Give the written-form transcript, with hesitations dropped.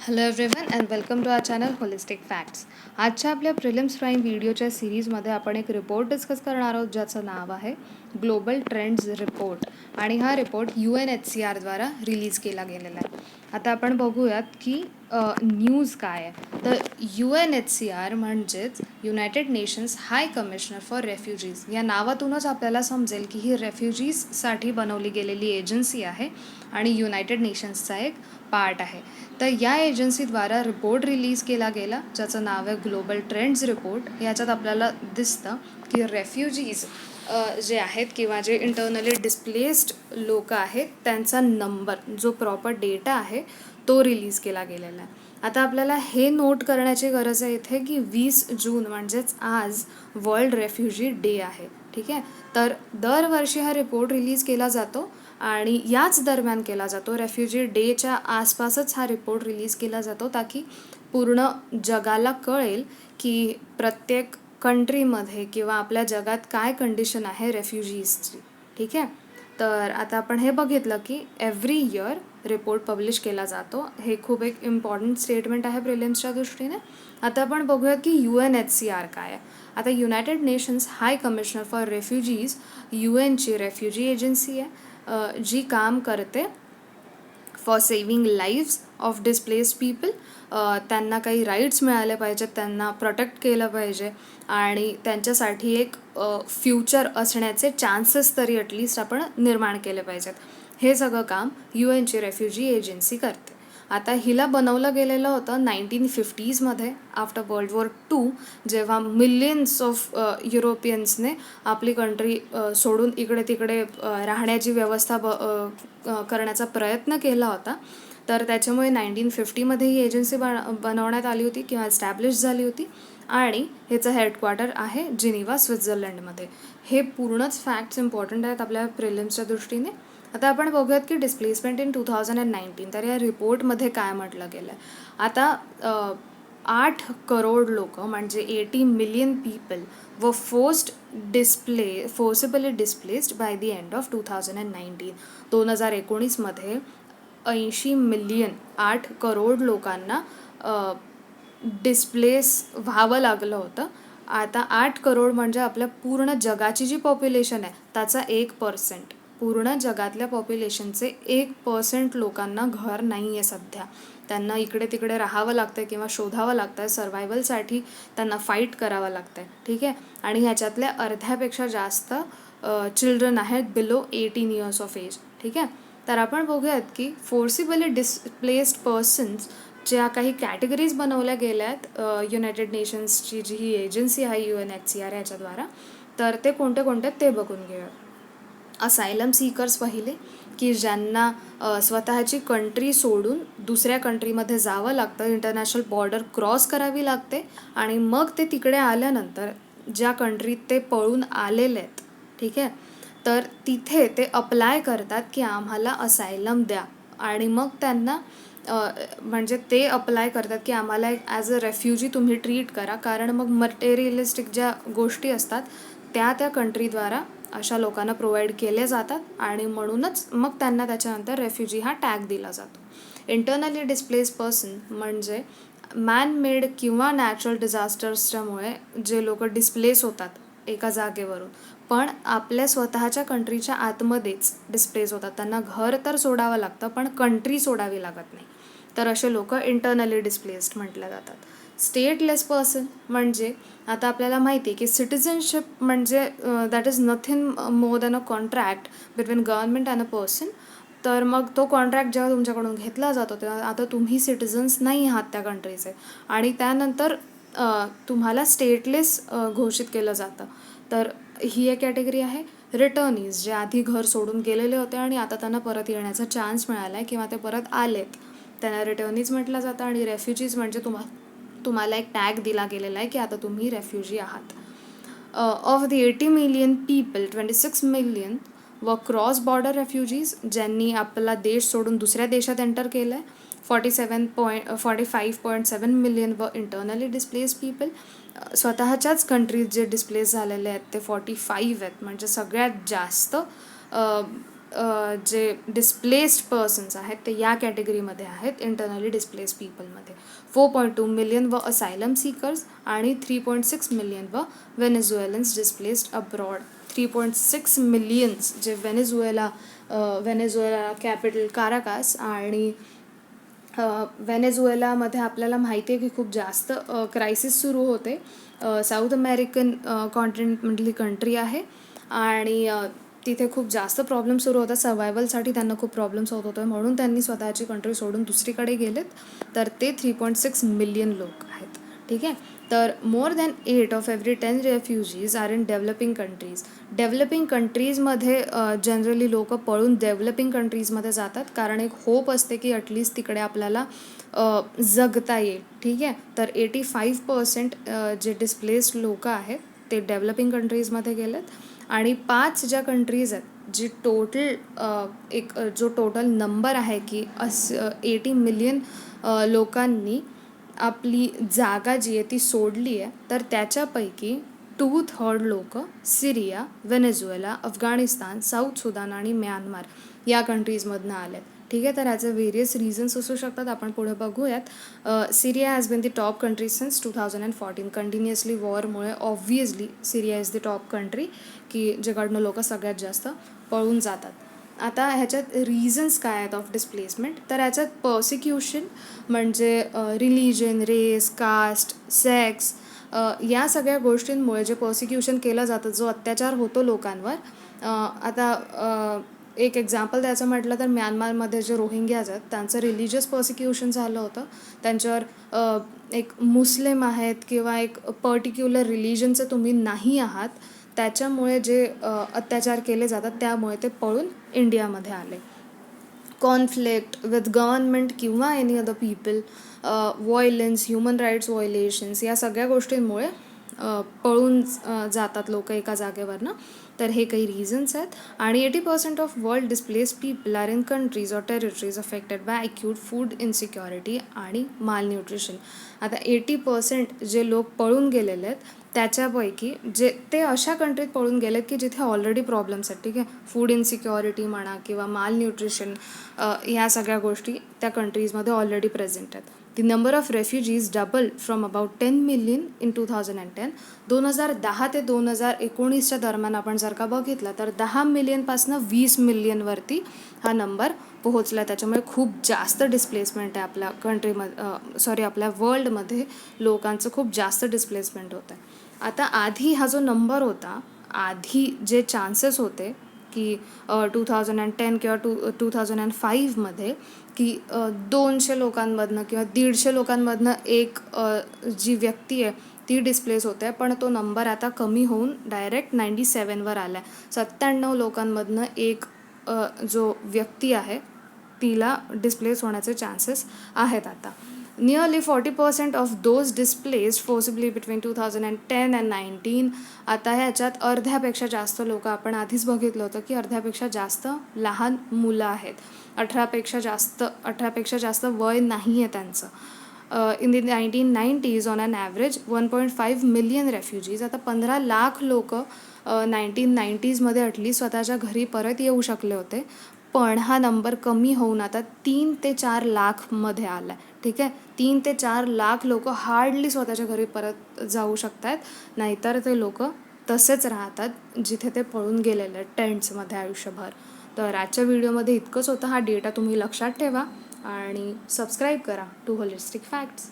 Hello everyone and welcome to our channel holistic facts. आजच्या आपल्या prelims prime व्हिडिओच्या सिरीजमध्ये आपण एक रिपोर्ट डिस्कस करणार आहोत ज्याचं नाव आहे ग्लोबल ट्रेंड्स रिपोर्ट आणि हा रिपोर्ट UNHCR द्वारा रिलीज केला गेलेला आहे. आता आपण बघूयात की न्यूज काय आहे. तर UNHCR म्हणजेच United Nations high commissioner for refugees या नावातूनच आपल्याला समजेल की ही रेफ्युजीजसाठी बनवली गेलेली एजन्सी आहे आणि युनायटेड नेशन्सचा एक पार्ट आहे. तर या एजन्सीद्वारा रिपोर्ट रिलीज केला गेला ज्याचं नाव आहे ग्लोबल ट्रेंड्स रिपोर्ट. याच्यात आपल्याला दिसतं की रेफ्युजीज जे आहेत किंवा जे इंटरनली डिस्प्लेस्ड लोक आहेत त्यांचा नंबर जो प्रॉपर डेटा आहे तो रिलीज केला गेलेला आहे. आता आपल्याला हे नोट करण्याची गरज आहे इथे की 20 जून म्हणजेच आज वर्ल्ड रेफ्युजी डे आहे. ठीक आहे, तर दरवर्षी हा रिपोर्ट रिलीज केला जातो आणि याच दरम्यान केला जातो. रेफ्युजी डेच्या आसपासच हा रिपोर्ट रिलीज केला जातो ताकी पूर्ण जगाला कळेल की प्रत्येक कंट्रीमध्ये किंवा आपल्या जगात काय कंडिशन आहे रेफ्युजीजची. ठीक आहे, तर आता आपण हे बघितलं की एव्हरी इयर रिपोर्ट पब्लिश केला जातो. हे खूप एक इम्पॉर्टंट स्टेटमेंट आहे प्रिलिम्सच्या दृष्टीने. आता आपण बघूयात की UNHCR काय आहे. आता United Nations high commissioner for refugees UNची रेफ्युजी एजन्सी आहे जी काम करते for saving lives of displaced people. त्यांना काही राईट्स मिळाले पाहिजेत, त्यांना प्रोटेक्ट केलं पाहिजे आणि त्यांच्यासाठी एक फ्युचर असण्याचे चान्सेस तरी ॲटलिस्ट आपण निर्माण केले पाहिजेत. हे सगळं काम UNची रेफ्युजी एजन्सी करते. आता हिला बनवलं गेलेलं होतं 1950मध्ये आफ्टर वर्ल्ड वॉर 2, जेव्हा मिलियन्स ऑफ युरोपियन्सने आपली कंट्री सोडून इकडे तिकडे राहण्याची व्यवस्था करण्याचा प्रयत्न केला होता. तर त्याच्यामुळे 1950मध्ये ही एजन्सी बनवण्यात आली होती किंवा एस्टॅब्लिश झाली होती आणि ह्याचं हेडक्वार्टर आहे जिनिव्हा स्वित्झर्लंडमध्ये. हे पूर्णच फॅक्ट्स इम्पॉर्टंट आहेत आपल्या प्रिलिम्सच्या दृष्टीने. आता आपण बघूयात की डिस्प्लेसमेंट इन 2019. तर या रिपोर्टमध्ये काय म्हटलं गेलं आहे. आता 8 करोड लोक म्हणजे 80 मिलियन पीपल व forcibly displaced by the end of 2019. 2019मध्ये 80 million 8 crore लोकांना डिस्प्लेस व्हावं लागलं होतं. आता 8 करोड म्हणजे आपल्या पूर्ण जगाची जी पॉप्युलेशन आहे त्याचा 1%. पूर्ण जगातल्या पॉप्युलेशनचे 1% लोकांना घर नाही आहे सध्या. त्यांना इकडे तिकडे राहावं लागतं आहे किंवा शोधावं लागतं आहे. सर्वायवलसाठी त्यांना फाईट करावं लागतं आहे. ठीक आहे, आणि ह्याच्यातल्या अर्ध्यापेक्षा जास्त चिल्ड्रन आहेत बिलो 18 इयर्स ऑफ एज. ठीक आहे, तर आपण बघूयात की फोर्सिबली डिस्प्लेस्ड पर्सन्स ज्या काही कॅटेगरीज बनवल्या गेल्या आहेत युनायटेड नेशन्सची जी ही एजन्सी आहे UNHCR याच्याद्वारा, तर ते कोणते कोणते ते बघून घेऊया. असायलम सीकर्स पहिले की ज्यांना स्वतःची कंट्री सोडून दुसऱ्या कंट्रीमध्ये जावं लागतं, इंटरनॅशनल बॉर्डर क्रॉस करावी लागते आणि मग ते तिकडे आल्यानंतर ज्या कंट्रीत ते पळून आलेले आहेत, ठीक आहे, तर तिथे ते अप्लाय करतात की आम्हाला असायलम द्या आणि मग त्यांना म्हणजे ते अप्लाय करतात की आम्हाला एक ॲज अ रेफ्युजी तुम्ही ट्रीट करा, कारण मग मटेरियलिस्टिक ज्या गोष्टी असतात त्या कंट्रीद्वारा अशा लोकांना प्रोव्हाइड केले जातात आणि म्हणूनच मग त्यांना त्याच्यानंतर रेफ्युजी हा टॅग दिला जातो. इंटरनली डिस्प्लेस पर्सन म्हणजे मॅन मेड किंवा नॅचरल डिझास्टर्सच्यामुळे जे लोक डिस्प्लेस होतात एका जागेवरून पण आपल्या स्वतःच्या कंट्रीच्या आतमध्येच डिस्प्लेस होतात. त्यांना घर तर सोडावं लागतं पण कंट्री सोडावी लागत नाही. तर असे लोक इंटरनली डिस्प्लेस्ड म्हटले जातात. स्टेटलेस पर्सन म्हणजे आता आपल्याला माहिती आहे की सिटिझनशिप म्हणजे that is nothing more than a contract between government and a person. तर मग तो कॉन्ट्रॅक्ट जेव्हा तुमच्याकडून घेतला जातो तेव्हा आता तुम्ही सिटिझन्स नाही आहात त्या कंट्रीचे आणि त्यानंतर तुम्हाला स्टेटलेस घोषित केलं जातं. तर ही एक कॅटेगरी आहे. रिटर्नीज जे आधी घर सोडून गेलेले होते आणि आता त्यांना परत येण्याचा चान्स मिळाला आहे किंवा ते परत आलेत, त्यांना रिटर्नीज म्हटलं जातं. आणि रेफ्युजीज म्हणजे तुम्हाला एक टॅग दिला गेलेला आहे की आता तुम्ही रेफ्युजी आहात. Of the 80 million people 26 million व क्रॉस बॉर्डर रेफ्युजीज ज्यांनी आपला देश सोडून दुसऱ्या देशात एंटर केलं आहे. 45.7 मिलियन व इंटरनली डिस्प्लेस पीपल. स्वतःच्याच कंट्रीज जे डिस्प्लेस झालेले आहेत ते 45 आहेत म्हणजे सगळ्यात जास्त जे डिस्प्लेस्ड पर्सन्स आहेत ते या कॅटेगरीमध्ये आहेत, इंटरनली डिस्प्लेस्ड पीपलमध्ये. 4.2 मिलियन व असायलम सीकर्स आणि 3.6 मिलियन व व्हेनेझुएलन्स डिस्प्लेस्ड अब्रॉड. 3.6 मिलियन्स जे व्हेनेझुएला कॅपिटल काराकास आणि व्हेनेझुएलामध्ये आपल्याला माहिती आहे की खूप जास्त क्रायसिस सुरू होते. साऊथ अमेरिकन कॉन्टिनेंटमधली कंट्री आहे आणि तिथे खूप जास्त प्रॉब्लेम सुरू होता. सर्वायवलसाठी त्यांना खूप प्रॉब्लेम्स होत होते, म्हणून त्यांनी स्वतःची कंट्री सोडून दुसरीकडे गेलेत. तर ते 3.6 मिलियन लोक आहेत. ठीक आहे. तर more than 8 of every 10 refugees are in developing countries. Developing कंट्रीजमध्ये जनरली लोक पळून डेव्हलपिंग कंट्रीजमध्ये जातात, कारण एक होप असते की ॲटलिस्ट तिकडे आपल्याला जगता येईल. ठीक आहे. तर 85% जे डिस्प्लेस्ड लोक आहेत ते डेव्हलपिंग कंट्रीजमध्ये गेलेत. आणि 5 ज्या कंट्रीज आहेत जी टोटल जो टोटल नंबर आहे की 80 मिलियन लोकांनी आपली जागा जी आहे ती सोडली आहे, तर त्याच्यापैकी 2/3 लोक सिरिया, व्हेनेझुएला, अफगाणिस्तान, साऊथ सुदान आणि म्यानमार या कंट्रीजमधनं आले. ठीक आहे. तर ह्याचे व्हेरियस रिझन्स असू शकतात, आपण पुढे बघूयात. Syria has been the top country since 2014. Continuously वॉरमुळे obviously Syria is the top country की जेकडनं लोक सगळ्यात जास्त पळून जातात. आता ह्याच्यात रिझन्स काय आहेत ऑफ डिस्प्लेसमेंट, तर ह्याच्यात पर्सिक्युशन म्हणजे रिलिजन, रेस, कास्ट, सेक्स या सगळ्या गोष्टींमुळे जे पर्सिक्युशन केलं जातं, जो अत्याचार होतो लोकांवर. आता एक एक्झाम्पल द्यायचं म्हटलं तर म्यानमारमध्ये जे रोहिंग्याज आहेत त्यांचं रिलिजियस पर्सिक्युशन झालं होतं. त्यांच्यावर एक मुस्लिम आहेत किंवा एक पर्टिक्युलर रिलिजनचे तुम्ही नाही आहात, त्याच्यामुळे जे अत्याचार केले जातात त्यामुळे ते पळून इंडियामध्ये आले. कॉन्फ्लिक्ट विथ गव्हर्नमेंट किंवा any other people, violence, human rights violations या सगळ्या गोष्टींमुळे पळून जातात लोक एका जागेवरनं. तर हे काही रिझन्स आहेत. आणि 80% of world displaced people are in countries or territories affected by acute food insecurity आणि मालन्यूट्रिशन. आता 80% जे लोक पळून गेलेले आहेत त्याच्यापैकी जे ते अशा कंट्रीत पळून गेलेत की जिथे ऑलरेडी प्रॉब्लेम्स आहेत. ठीक आहे. फूड इनसिक्युरिटी म्हणा किंवा मालन्यूट्रिशन ह्या सगळ्या गोष्टी त्या कंट्रीजमध्ये ऑलरेडी प्रेझेंट आहेत. The number of refugees double from about 10 million in 2010. 2010 ते 2019च्या दरम्यान आपण जर का बघितलं तर 10 मिलियनपासनं 20 मिलियनवरती हा नंबर पोहोचला. त्याच्यामुळे खूप जास्त डिस्प्लेसमेंट आहे आपल्या कंट्रीमध्ये, आपल्या वर्ल्डमध्ये लोकांचं खूप जास्त डिस्प्लेसमेंट होतं आहे. आता आधी हा जो नंबर होता, आधी जे चान्सेस होते की 2010 किंवा 2005मध्ये की 200 लोकांमधनं किंवा 150 लोकांमधनं एक जी व्यक्ती आहे ती डिस्प्लेस होते आहे, पण तो नंबर आता कमी होऊन डायरेक्ट 97वर आला आहे. 97 लोकांमधनं एक जो व्यक्ती आहे तिला डिस्प्लेस होण्याचे चान्सेस आहेत आता. Nearly 40% of those displaced forcibly between 2010 and 19. आता ह्याच्यात अर्ध्यापेक्षा जास्त लोक, आपण आधीच बघितलं होतं की अर्ध्यापेक्षा जास्त लहान मुलं आहेत. 18पेक्षा जास्त वय नाही आहे त्यांचं. In the 1990s on an average 1.5 million refugees. आता 15 लाख लोक 1990sमध्ये ॲटलीस्ट स्वतःच्या घरी परत येऊ शकले होते, पण हा नंबर कमी होऊन आता 3 ते 4 लाखमध्ये आला आहे. ठीक आहे. 3 ते 4 लाख लोक हार्डली स्वतःच्या घरी परत जाऊ शकत आहेत, नाहीतर ते लोक तसेच राहतात जिथे ते पळून गेलेले आहेत, टेंट्समध्ये आयुष्यभर. तर आजच्या व्हिडिओमध्ये इतकंच होतं. हा डेटा तुम्ही लक्षात ठेवा आणि सबस्क्राईब करा टू होलिस्टिक फॅक्ट्स.